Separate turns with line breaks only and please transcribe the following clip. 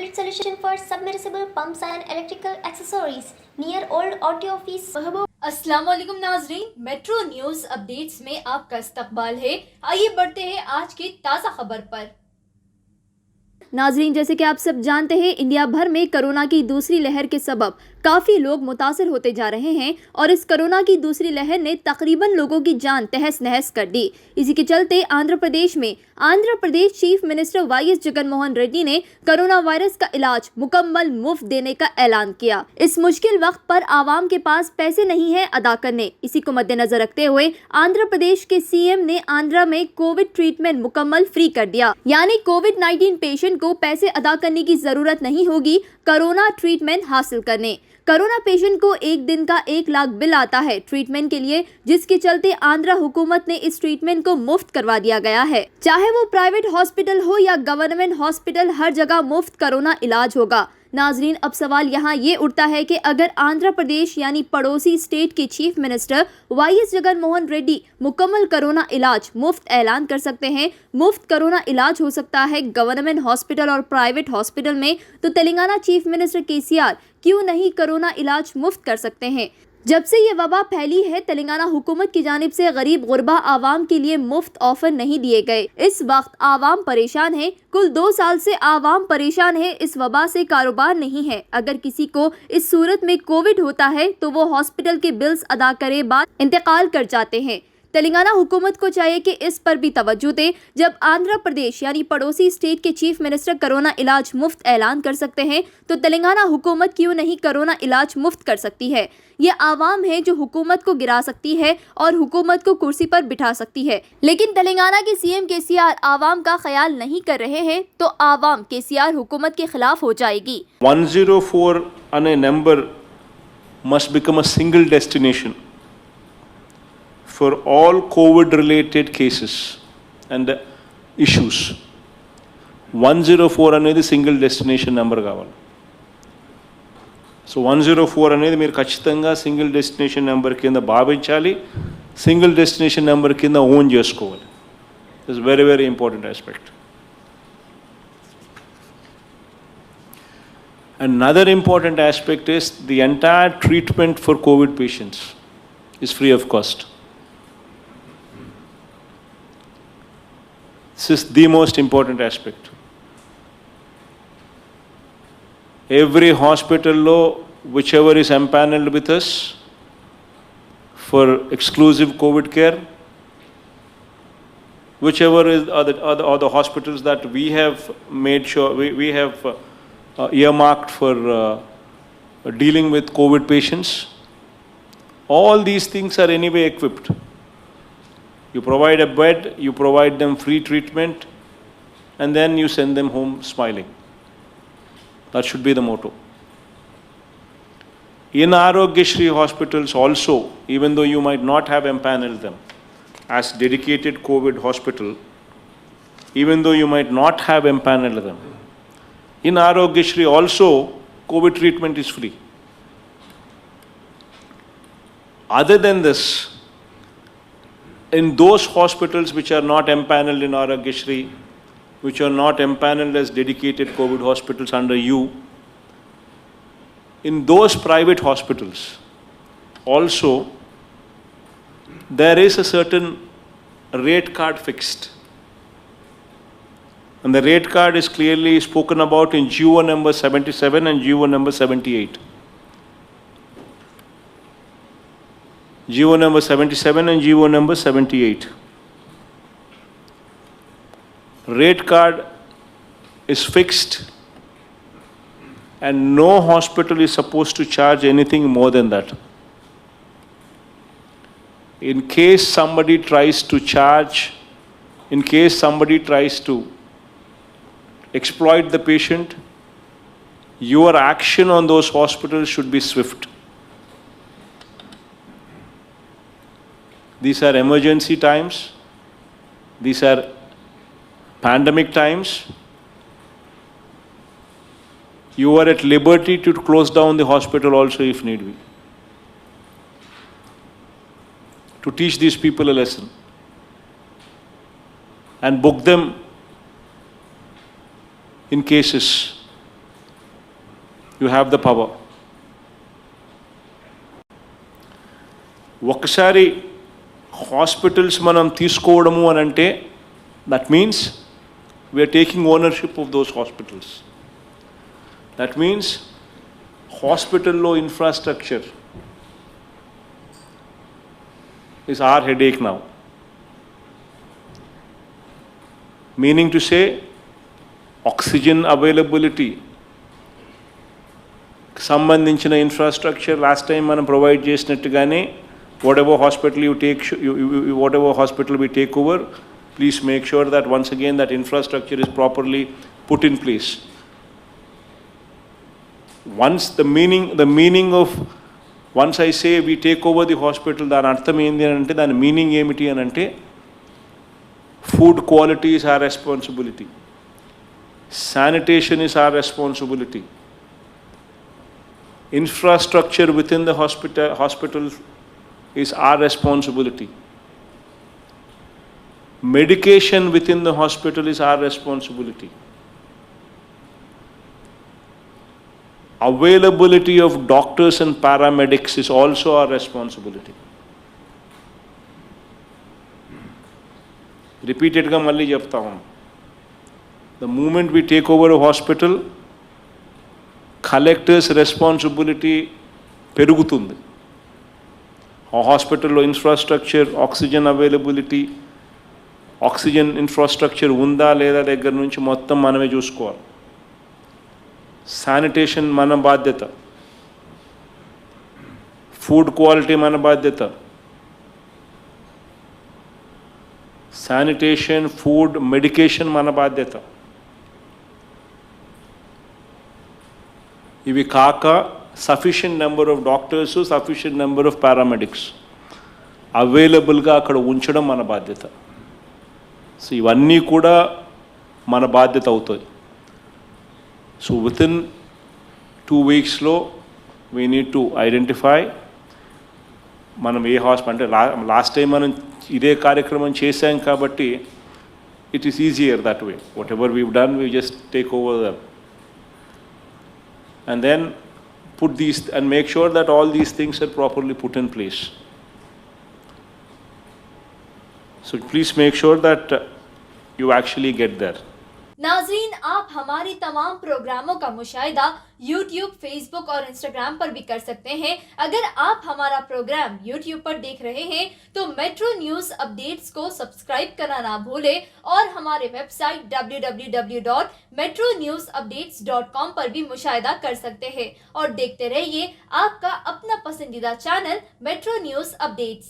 complete solution for submersible pumps and electrical accessories near Old Auto Office, Mahbub.
अस्सलाम वालेकुम नाजरीन, metro news updates में आपका इस्तकबाल है। आइए बढ़ते हैं आज की ताज़ा खबर पर। नाजरीन, जैसे कि आप सब जानते हैं, इंडिया भर में कोरोना की दूसरी लहर के सबब काफ़ी लोग मुतासर होते जा रहे हैं और इस कोरोना की दूसरी लहर ने तकरीबन लोगों की जान तहस नहस कर दी। इसी के चलते आंध्र प्रदेश में Andhra Pradesh chief minister YS Jaganmohan Reddy ने कोरोना वायरस का इलाज मुकम्मल मुफ्त देने का ऐलान किया। इस मुश्किल वक्त पर आवाम के पास पैसे नहीं है अदा करने। इसी को मद्देनजर रखते हुए आंध्र प्रदेश के सीएम ने आंध्रा में कोविड ट्रीटमेंट मुकम्मल फ्री कर दिया, यानी कोविड-19 पेशेंट को पैसे अदा करने की जरूरत नहीं होगी कोरोना ट्रीटमेंट हासिल करने। कोरोना पेशेंट को एक दिन का 1 लाख बिल आता है ट्रीटमेंट के लिए, जिसके चलते आंध्रा हुकूमत ने इस ट्रीटमेंट को मुफ्त करवा दिया गया है। चाहे वो प्राइवेट हॉस्पिटल हो या गवर्नमेंट हॉस्पिटल, हर जगह मुफ्त कोरोना इलाज होगा। नाजरीन, अब सवाल यहाँ ये उठता है कि अगर आंध्र प्रदेश यानी पड़ोसी स्टेट के chief minister YS Jaganmohan Reddy मुकम्मल कोरोना इलाज मुफ्त ऐलान कर सकते हैं, मुफ्त कोरोना इलाज हो सकता है गवर्नमेंट हॉस्पिटल और प्राइवेट हॉस्पिटल में, तो तेलंगाना चीफ मिनिस्टर केसीआर क्यों नहीं कोरोना इलाज मुफ्त कर सकते हैं। जब से ये वबा फैली है, तेलंगाना हुकूमत की जानिब से गरीब गुरबा आवाम के लिए मुफ्त ऑफर नहीं दिए गए। इस वक्त आवाम परेशान है। कुल 2 साल से आवाम परेशान है। इस वबा से कारोबार नहीं है। अगर किसी को इस सूरत में कोविड होता है तो वो हॉस्पिटल के बिल्स अदा करे बाद इंतकाल कर जाते हैं। तेलंगाना हुकूमत को चाहिए कि इस पर भी तवज्जो दे। जब आंध्र प्रदेश यानी पड़ोसी स्टेट के चीफ मिनिस्टर कोरोना इलाज मुफ्त ऐलान कर सकते हैं, तो तेलंगाना हुकूमत क्यों नहीं कोरोना इलाज मुफ्त कर सकती है। ये आवाम है जो हुकूमत को गिरा सकती है और हुकूमत को कुर्सी पर बिठा सकती है। लेकिन तेलंगाना के सीएम केसीआर आवाम का ख्याल नहीं कर रहे हैं, तो आवाम केसीआर हुकूमत के खिलाफ हो जाएगी।
104 अने number must become a single destination for all COVID related cases and issues. 104 అనేది సింగిల్ డెస్టినేషన్ నెంబర్ కావాలి. సో 104 అనేది మీరు ఖచ్చితంగా సింగిల్ డెస్టినేషన్ నెంబర్ కింద భావించాలి, సింగిల్ డెస్టినేషన్ నెంబర్ కింద ఓన్ చేసుకోవాలి. It's very very important aspect. Another important aspect is the entire treatment for COVID patients is free of cost. This is the most important aspect. Every hospital law, whichever is empaneled with us for exclusive COVID care, whichever is are the hospitals that we have made sure we have earmarked for dealing with COVID patients, all these things are anyway equipped. You provide a bed, you provide them free treatment, and then you send them home smiling. That should be the motto. In Arogyasri hospitals also, even though you might not have empaneled them as dedicated COVID hospital, even though you might not have empaneled them, in Arogyasri also, COVID treatment is free. Other than this, in those hospitals which are not empaneled in Arogyasri, which are not empaneled as dedicated COVID hospitals under you, in those private hospitals also, there is a certain rate card fixed. And the rate card is clearly spoken about in GO number 77 and GO number 78. GO number 77 and GO number 78. Rate card is fixed and no hospital is supposed to charge anything more than that. In case somebody tries to charge, in case somebody tries to exploit the patient, your action on those hospitals should be swift. These are emergency times. These are pandemic times. You are at liberty to close down the hospital also if need be, to teach these people a lesson and book them in cases You have the power. ఒకసారి hospitals మనం తీసుకోవడము అని అంటే that means we are taking ownership of those hospitals. That means హాస్పిటల్లో infrastructure is our headache now. Meaning to say, oxygen availability, సంబంధించిన infrastructure last time మనం provide చేసినట్టుగానే whatever hospital you take, whatever hospital we take over, please make sure that once again that infrastructure is properly put in place. Once the meaning of once I say we take over the hospital, దాని అర్థం ఏంటి అని అంటే, దాని meaning ఏమిటి అని అంటే, food quality is our responsibility, sanitation is our responsibility, infrastructure within the hospital is our responsibility, medication within the hospital is our responsibility, availability of doctors and paramedics is also our responsibility. Repeatedly malli chepta hu, the moment we take over a hospital, collectors responsibility perugutundi. A hospital lo infrastructure, oxygen availability, oxygen infrastructure unda leda దగ్గర నుంచి మొత్తం మనమే చూసుకోవాలి. Sanitation మన బాధ్యత, food quality మన బాధ్యత, sanitation, food, medication మన బాధ్యత. ఇవి కాక sufficient number of doctors, sufficient number of paramedics అవైలబుల్గా అక్కడ ఉంచడం మన బాధ్యత. సో ఇవన్నీ కూడా మన బాధ్యత అవుతుంది. So within 2 weeks లో we need to identify మనం ఏ హాస్పిటల్ అంటే లాస్ట్ టైం మనం ఇదే కార్యక్రమం చేశాం కాబట్టి it is easier that way. Whatever we've done, we just take over them and then put these and make sure that all these things are properly put in place. So please make sure that you actually get there.
नाजरीन, आप हमारी तमाम प्रोग्रामों का मुशाहिदा YouTube, Facebook और Instagram पर भी कर सकते हैं. अगर आप हमारा प्रोग्राम YouTube पर देख रहे हैं तो मेट्रो न्यूज़ अपडेट्स को सब्सक्राइब करना ना भूलें और हमारे वेबसाइट www.metronewsupdates.com पर भी मुशाहिदा कर सकते हैं. और देखते रहिए आपका अपना पसंदीदा चैनल मेट्रो न्यूज़ अपडेट्स.